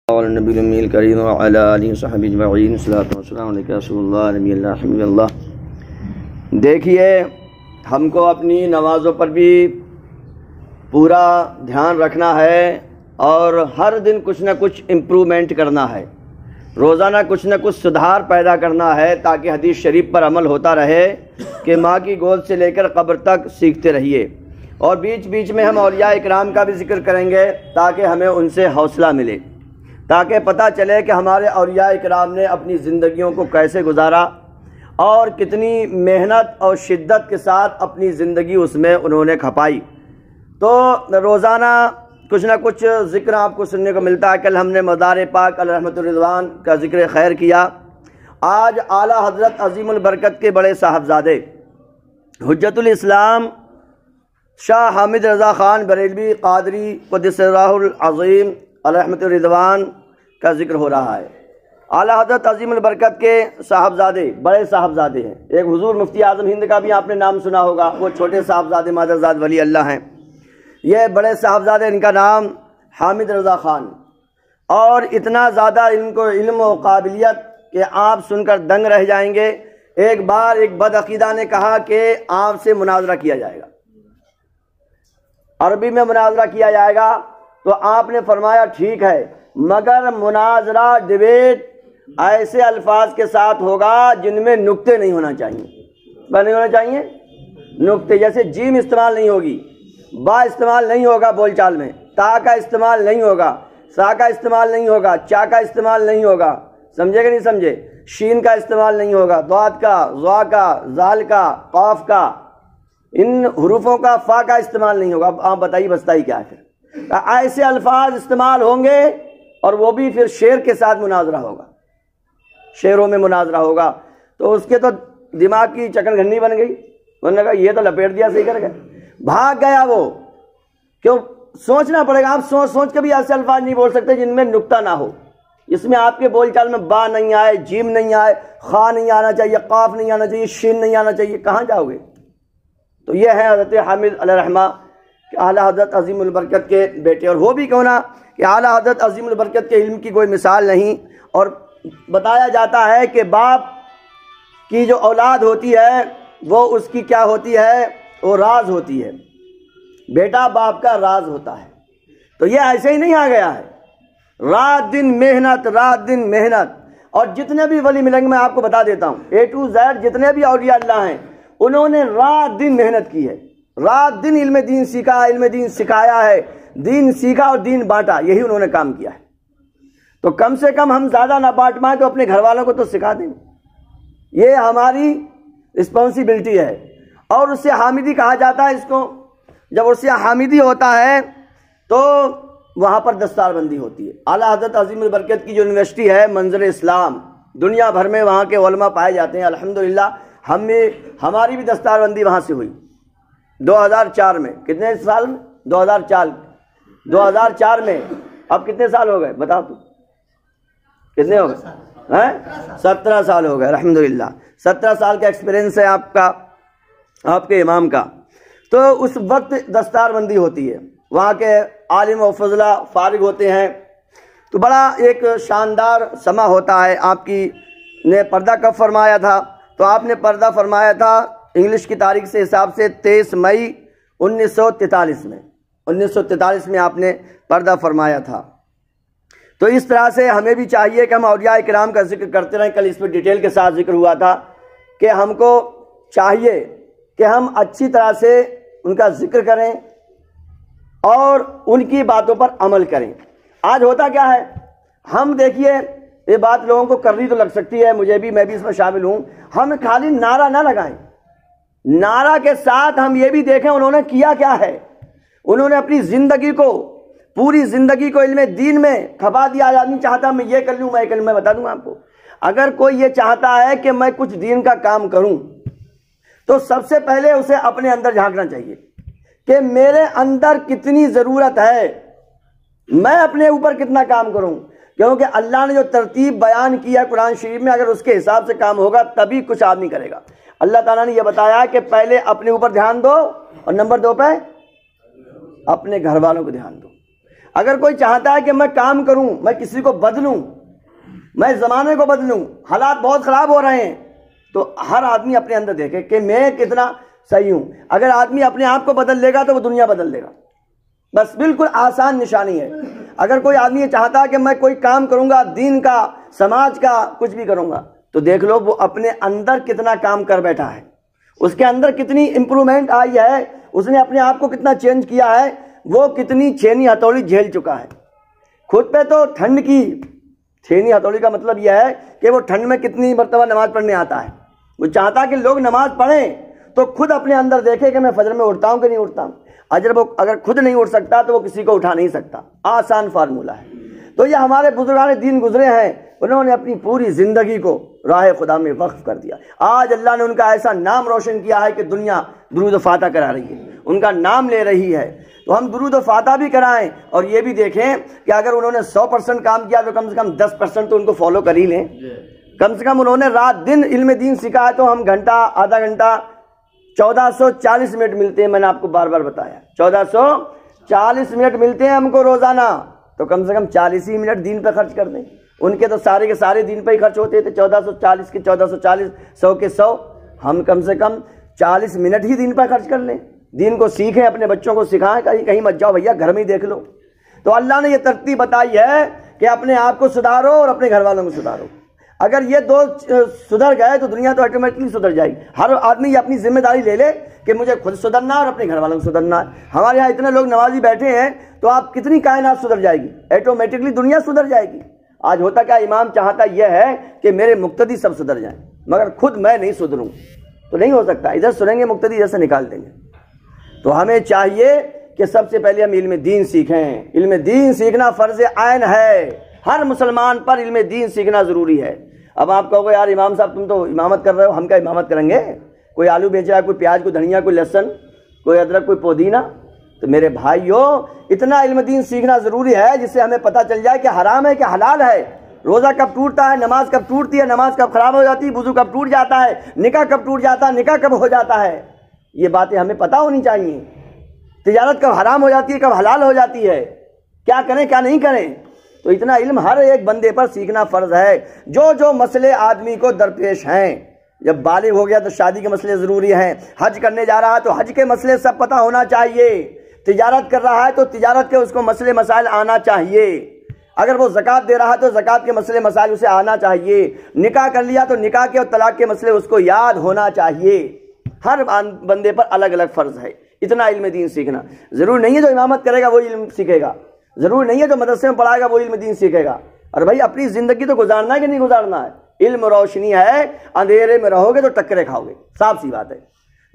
نبی الامین الکریم وعلی آلہ وصحبہ اجمعین الصلاۃ والسلام علیک رسول اللہ نبی اللہ حبیب اللہ۔ دیکھیے، ہم کو اپنی نمازوں پر بھی پورا دھیان رکھنا ہے اور ہر دن کچھ نہ کچھ امپرومنٹ کرنا ہے، روزانہ کچھ نہ کچھ سدھار پیدا کرنا ہے، تاکہ حدیث شریف پر عمل ہوتا رہے کہ ماں کی گود سے لے کر قبر تک سیکھتے رہیے۔ اور بیچ بیچ میں ہم اولیاء اکرام کا بھی ذکر کریں گے تاکہ ہمیں ان سے حوصلہ ملے، تاکہ پتہ چلے کہ ہمارے اولیاء اکرام نے اپنی زندگیوں کو کیسے گزارا اور کتنی محنت اور شدت کے ساتھ اپنی زندگی اس میں انہوں نے کھپائی۔ تو روزانہ کچھ نہ کچھ ذکر آپ کو سننے کو ملتا ہے۔ کل ہم نے مزار پاک علیہ رحمۃ الرضوان کا ذکر خیر کیا۔ آج اعلیٰ حضرت عظیم البرکت کے بڑے صاحبزادے حجت الاسلام شاہ حامد رضا خان بریلوی قادری قدس سرہ العظیم علیہ رحمۃ الرضوان کا ذکر ہو رہا ہے۔ اعلیٰ حضرت عظیم البرکت کے صاحبزادے بڑے صاحبزادے ہیں۔ ایک حضور مفتی اعظم ہند کا بھی آپ نے نام سنا ہوگا، وہ چھوٹے صاحبزادے مادرزاد ولی اللہ ہیں۔ یہ بڑے صاحبزادے، ان کا نام حامد رضا خان، اور اتنا زیادہ ان کو علم و قابلیت کہ آپ سن کر دنگ رہ جائیں گے۔ ایک بار ایک بد عقیدہ نے کہا کہ آپ سے مناظرہ کیا جائے گا، عربی میں مناظرہ کیا جائے گا، تو آپ نے فرمایا ٹھیک ہے، مگر مناظرہ ڈیبیٹ ایسے الفاظ کے ساتھ ہوگا جن میں نقطے نہیں ہونا چاہیے۔ نہیں ہونا چاہیے نقطے، جیسے جیم استعمال نہیں ہوگی، با استعمال نہیں ہوگا بول چال میں، تا کا استعمال نہیں ہوگا، سا کا استعمال نہیں ہوگا، چا کا استعمال نہیں ہوگا، سمجھے کہ نہیں سمجھے، شین کا استعمال نہیں ہوگا، ضاد کا، ضا کا، زال کا، قاف کا، ان حروفوں کا، فا کا استعمال نہیں ہوگا۔ اب آپ بتائیے بستائی کیا ہے؟ ایسے الفاظ استعمال ہوں گے، اور وہ بھی پھر شعر کے ساتھ مناظرہ ہوگا، شعروں میں مناظرہ ہوگا۔ تو اس کے تو دماغ کی چکن گھنی بن گئی، انہوں نے کہا یہ تو لپیٹ دیا، صحیح کر گئے، بھاگ گیا وہ۔ کیوں؟ سوچنا پڑے گا، آپ سوچ کے بھی ایسے الفاظ نہیں بول سکتے جن میں نقطہ نہ ہو، اس میں آپ کے بول چال میں با نہیں آئے، جیم نہیں آئے، خا نہیں آنا چاہیے، قاف نہیں آنا چاہیے، شین نہیں آنا چاہیے، کہاں جاؤ گے؟ تو یہ ہے حضرت حامد علیہ رحمہ کہ اعلیٰ حضرت عظیم البرکت کے بیٹے، اور وہ بھی کیوں نہ کہ اعلیٰ حضرت عظیم البرکت کے علم کی کوئی مثال نہیں۔ اور بتایا جاتا ہے کہ باپ کی جو اولاد ہوتی ہے وہ اس کی کیا ہوتی ہے؟ وہ راز ہوتی ہے، بیٹا باپ کا راز ہوتا ہے۔ تو یہ ایسے ہی نہیں آ گیا ہے، رات دن محنت، رات دن محنت۔ اور جتنے بھی ولی ملیں گے، میں آپ کو بتا دیتا ہوں، اے ٹو زیڈ جتنے بھی اولیاء اللہ ہیں، انہوں نے رات دن محنت کی ہے، رات دن علم دین سیکھا، علم دین سکھایا ہے، دین سیکھا اور دین بانٹا، یہی انہوں نے کام کیا ہے۔ تو کم سے کم ہم زیادہ نہ بانٹ پائیں تو اپنے گھر والوں کو تو سکھا دیں، یہ ہماری رسپانسبلٹی ہے۔ اور اس سے حامدی کہا جاتا ہے اس کو۔ جب اس سے حامدی ہوتا ہے تو وہاں پر دستار بندی ہوتی ہے۔ اعلیٰ حضرت عظیم البرکت کی جو یونیورسٹی ہے منظر اسلام، دنیا بھر میں وہاں کے علماء پائے جاتے ہیں۔ الحمدللہ ہماری بھی دستار بندی وہاں سے ہوئی 2004 میں۔ کتنے سال میں؟ 2004 میں۔ اب کتنے سال ہو گئے بتاؤ تو؟ کتنے ہو گئے؟ 17 سال ہو گئے الحمدللہ۔ 17 سال کا ایکسپیرینس ہے آپ کا، آپ کے امام کا۔ تو اس وقت دستار بندی ہوتی ہے، وہاں کے عالم و فضلہ فارغ ہوتے ہیں، تو بڑا ایک شاندار سما ہوتا ہے۔ آپ کی نے پردہ کب فرمایا تھا؟ تو آپ نے پردہ فرمایا تھا انگلش کی تاریخ سے حساب سے 23 مئی 1943 میں۔ 1943 میں آپ نے پردہ فرمایا تھا۔ تو اس طرح سے ہمیں بھی چاہیے کہ ہم اولیاء کرام کا ذکر کرتے رہیں۔ کل اس پہ ڈیٹیل کے ساتھ ذکر ہوا تھا کہ ہم کو چاہیے کہ ہم اچھی طرح سے ان کا ذکر کریں اور ان کی باتوں پر عمل کریں۔ آج ہوتا کیا ہے، ہم دیکھیے یہ بات لوگوں کو کرنی تو لگ سکتی ہے، مجھے بھی، میں بھی اس میں شامل ہوں، ہم خالی نعرہ نہ لگائیں، نعرہ کے ساتھ ہم یہ بھی دیکھیں انہوں نے کیا کیا ہے۔ انہوں نے اپنی زندگی کو، پوری زندگی کو علم دین میں کھپا دیا۔ آدمی چاہتا میں یہ کر لوں، میں کر لوں۔ میں بتا دوں آپ کو، اگر کوئی یہ چاہتا ہے کہ میں کچھ دین کا کام کروں تو سب سے پہلے اسے اپنے اندر جھانکنا چاہیے کہ میرے اندر کتنی ضرورت ہے، میں اپنے اوپر کتنا کام کروں۔ کیونکہ اللہ نے جو ترتیب بیان کیا قرآن شریف میں، اگر اس کے حساب سے کام ہوگا تبھی کچھ آدمی کرے گا۔ اللہ تعالیٰ نے یہ بتایا کہ پہلے اپنے اوپر دھیان دو، اور نمبر 2 پہ اپنے گھر والوں کو دھیان دو۔ اگر کوئی چاہتا ہے کہ میں کام کروں، میں کسی کو بدلوں، میں زمانے کو بدلوں، حالات بہت خراب ہو رہے ہیں، تو ہر آدمی اپنے اندر دیکھے کہ میں کتنا صحیح ہوں۔ اگر آدمی اپنے آپ کو بدل لے گا تو وہ دنیا بدل دے گا، بس بالکل آسان نشانی ہے۔ اگر کوئی آدمی یہ چاہتا ہے کہ میں کوئی کام کروں گا، دین کا، سماج کا، کچھ بھی کروں گا، تو دیکھ لو وہ اپنے اندر کتنا کام کر بیٹھا ہے، اس کے اندر کتنی امپرومنٹ آئی ہے، اس نے اپنے آپ کو کتنا چینج کیا ہے، وہ کتنی چھینی ہتھوڑی جھیل چکا ہے۔ خود پہ تو ٹھنڈ کی چھینی ہتھوڑی کا مطلب یہ ہے کہ وہ ٹھنڈ میں کتنی مرتبہ نماز پڑھنے آتا ہے۔ وہ چاہتا کہ لوگ نماز پڑھیں تو خود اپنے اندر دیکھے کہ میں فجر میں اٹھتا ہوں کہ نہیں اٹھتا ہوں۔ اگر خود نہیں اٹھ سکتا تو وہ کسی کو اٹھا نہیں سکتا، آسان فارمولہ ہے۔ تو یہ ہمارے بزرگان دین گزرے ہیں، انہوں نے اپنی پوری زندگی کو راہ خدا میں وقف کر دیا۔ آج اللہ نے ان کا ایسا نام روشن کیا ہے کہ دنیا درود و فاتح کرا رہی ہے، ان کا نام لے رہی ہے۔ تو ہم درود و فاتح بھی کرائیں اور یہ بھی دیکھیں کہ اگر انہوں نے 100% کام کیا تو کم سے کم 10% تو ان کو فالو کر ہی لیں۔ کم سے کم انہوں نے رات دن علم دین سکھا ہے، تو ہم گھنٹہ، آدھا گھنٹہ، 1440 منٹ ملتے ہیں۔ میں نے آپ کو بار بار بتایا 1440 منٹ ملتے ہیں ہم کو روزانہ، تو کم سے کم 40 ہی منٹ دین پہ خرچ کر دیں۔ ان کے تو سارے کے سارے دین پہ ہی خرچ ہوتے تھے، 1440 کے 1440، 100 کے 100، ہم کم سے کم 40 منٹ ہی دین پہ خرچ کر لیں۔ دین کو سیکھیں، اپنے بچوں کو سکھائیں، کہیں مت جاؤ بھیا، گھر میں ہی دیکھ لو۔ تو اللہ نے یہ ترتیب بتائی ہے کہ اپنے آپ کو سدھارو اور اپنے گھر والوں کو سدھارو۔ اگر یہ دو سدھر گئے تو دنیا تو آٹومیٹکلی سدھر جائے گی۔ ہر آدمی یہ اپنی ذمہ داری لے لے کہ مجھے خود سدھرنا اور اپنے گھر والوں کو سدھرنا ہے۔ ہمارے یہاں اتنے لوگ نمازی بیٹھے ہیں تو آپ کتنی کائنات سدھر جائے گی، آٹومیٹکلی دنیا سدھر جائے گی۔ آج ہوتا کیا، امام چاہتا یہ ہے کہ میرے مقتدی سب سدھر جائیں، مگر خود میں نہیں سدھروں تو نہیں ہو سکتا۔ ادھر سنیں گے مقتدی ادھر سے نکال دیں گے۔ تو ہمیں چاہیے کہ سب سے پہلے ہم علم دین سیکھیں۔ علم دین سیکھنا فرض عین ہے، ہر مسلمان پر علم دین سیکھنا ضروری ہے۔ اب آپ کہو گے یار امام صاحب تم تو امامت کر رہے ہو، ہم کیا امامت کریں گے؟ کوئی آلو بیچ رہا ہے، کوئی پیاز، کوئی دھنیا، کوئی لہسن، کوئی ادرک، کوئی پودینہ۔ تو میرے بھائیوں، اتنا علم دین سیکھنا ضروری ہے جس سے ہمیں پتہ چل جائے کہ حرام ہے کہ حلال ہے، روزہ کب ٹوٹتا ہے، نماز کب ٹوٹتی ہے، نماز کب خراب ہو جاتی ہے، وضو کب ٹوٹ جاتا ہے، نکاح کب ٹوٹ جاتا ہے، نکاح کب ہو جاتا ہے۔ یہ باتیں ہمیں پتہ ہونی چاہیے۔ تجارت کب حرام ہو جاتی ہے، کب حلال ہو جاتی ہے، کیا کریں کیا نہیں کریں۔ تو اتنا علم ہر ایک بندے پر سیکھنا فرض ہے۔ جو مسئلے آدمی کو درپیش ہیں، جب بالغ ہو گیا تو شادی کے مسئلے ضروری ہیں، حج کرنے جا رہا ہے تو حج کے مسئلے سب پتہ ہونا چاہیے، تجارت کر رہا ہے تو تجارت کے اس کو مسئلے مسائل آنا چاہیے، اگر وہ زکوٰۃ دے رہا ہے تو زکوٰۃ کے مسئلے مسائل اسے آنا چاہیے، نکاح کر لیا تو نکاح کے اور طلاق کے مسئلے اس کو یاد ہونا چاہیے۔ ہر بندے پر الگ الگ فرض ہے اتنا علم دین سیکھنا۔ ضرور نہیں ہے جو امامت کرے گا وہ علم سیکھے گا، ضرور نہیں ہے جو مدرسے میں پڑھائے گا وہ علم دین سیکھے گا۔ اور بھائی اپنی زندگی تو گزارنا ہے کہ نہیں گزارنا ہے؟ علم روشنی ہے، اندھیرے میں رہو گے تو ٹکرے کھاؤ گے، صاف سی بات ہے۔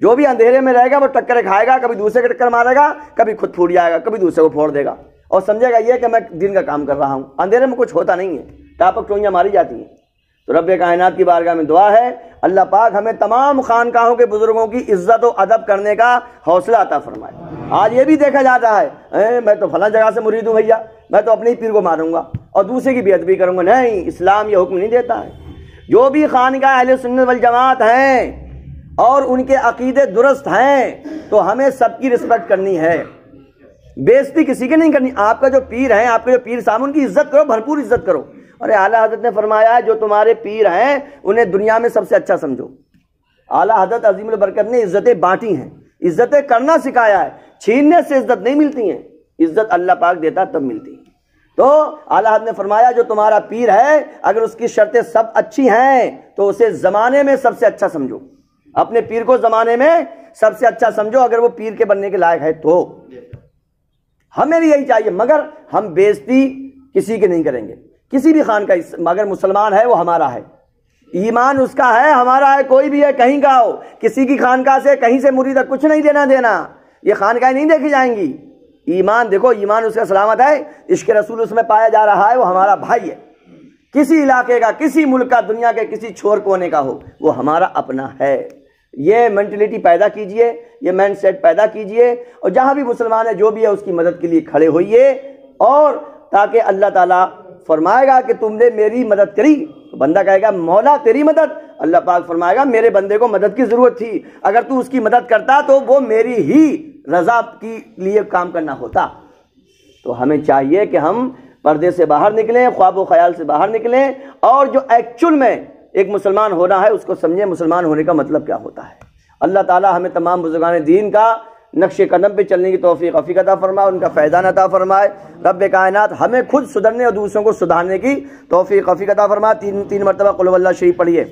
جو بھی اندھیرے میں رہے گا وہ ٹکرے کھائے گا، کبھی دوسرے کے ٹکر مارے گا، کبھی خود پھوٹ جائے گا، کبھی دوسرے کو پھوڑ دے گا، اور سمجھے گا یہ کہ میں دین کا کام کر رہا ہوں۔ اندھیرے میں کچھ ہوتا نہیں ہے، ٹاپک ٹوئیاں ماری جاتی ہیں۔ تو رب کائنات کی بارگاہ میں دعا ہے اللہ پاک ہمیں تمام خانقاہوں کے بزرگوں کی عزت و ادب کرنے کا حوصلہ عطا فرمائے۔ آج یہ بھی دیکھا جاتا ہے میں تو فلاں جگہ سے مرید ہوں بھیا، میں تو اپنے ہی پیر کو ماروں گا اور دوسرے کی بیعت بھی کروں گا۔ نہیں، اسلام یہ حکم نہیں دیتا ہے۔ جو بھی خانقاہ اہل سنت والجماعت ہیں اور ان کے عقیدے درست ہیں تو ہمیں سب کی رسپیکٹ کرنی ہے، بےزتی کسی کی نہیں کرنی۔ آپ کا جو پیر ہے، آپ کے جو پیر صاحب، ان کی عزت کرو، بھرپور عزت کرو۔ اور اعلیٰ حضرت نے فرمایا جو تمہارے پیر ہیں انہیں دنیا میں سب سے اچھا سمجھو۔ اعلیٰ حضرت عظیم البرکت نے عزتیں بانٹی ہیں، عزتیں کرنا سکھایا ہے، چھیننے سے عزت نہیں ملتی ہیں، عزت اللہ پاک دیتا تب ملتی ہے۔ تو اعلیٰ حضرت نے فرمایا جو تمہارا پیر ہے اگر اس کی شرطیں سب اچھی ہیں تو اسے زمانے میں سب سے اچھا سمجھو، اپنے پیر کو زمانے میں سب سے اچھا سمجھو اگر وہ پیر کے بننے کے لائق ہے تو۔ ہمیں بھی یہی چاہیے، مگر ہم بےزتی کسی کے نہیں کریں گے، کسی بھی خان کا، مگر مسلمان ہے وہ ہمارا ہے، ایمان اس کا ہے، ہمارا ہے، کوئی بھی ہے کہیں کا ہو، کسی کی خانقاہ سے کہیں سے مرید کچھ نہیں دینا، یہ خانقاہیں نہیں دیکھی جائیں گی۔ ایمان دیکھو، ایمان اس کا سلامت ہے، عشق رسول اس میں پایا جا رہا ہے، وہ ہمارا بھائی ہے، کسی علاقے کا، کسی ملک کا، دنیا کے کسی چھور کونے کا ہو، وہ ہمارا اپنا ہے۔ یہ مینٹلٹی پیدا کیجئے، یہ مائنڈ سیٹ پیدا کیجئے، اور جہاں بھی مسلمان ہے جو بھی ہے اس کی مدد کے لیے کھڑے ہوئیے، اور تاکہ اللہ تعالیٰ فرمائے گا کہ تم نے میری مدد کری، بندہ کہے گا مولا تیری مدد، اللہ پاک فرمائے گا میرے بندے کو مدد کی ضرورت تھی، اگر تو اس کی مدد کرتا تو وہ میری ہی رضا کے لیے کام کرنا ہوتا۔ تو ہمیں چاہیے کہ ہم پردے سے باہر نکلیں، خواب و خیال سے باہر نکلیں، اور جو ایکچول میں ایک مسلمان ہونا ہے اس کو سمجھیں، مسلمان ہونے کا مطلب کیا ہوتا ہے۔ اللہ تعالی ہمیں تمام بزرگان دین کا نقش قدم پہ چلنے کی توفیق عطا فرمائے، ان کا فیضان عطا فرمائے۔ رب کائنات ہمیں خود سدھرنے اور دوسروں کو سدھارنے کی توفیق عطا فرمائے۔ تین مرتبہ قل هو اللہ شریف پڑھیے۔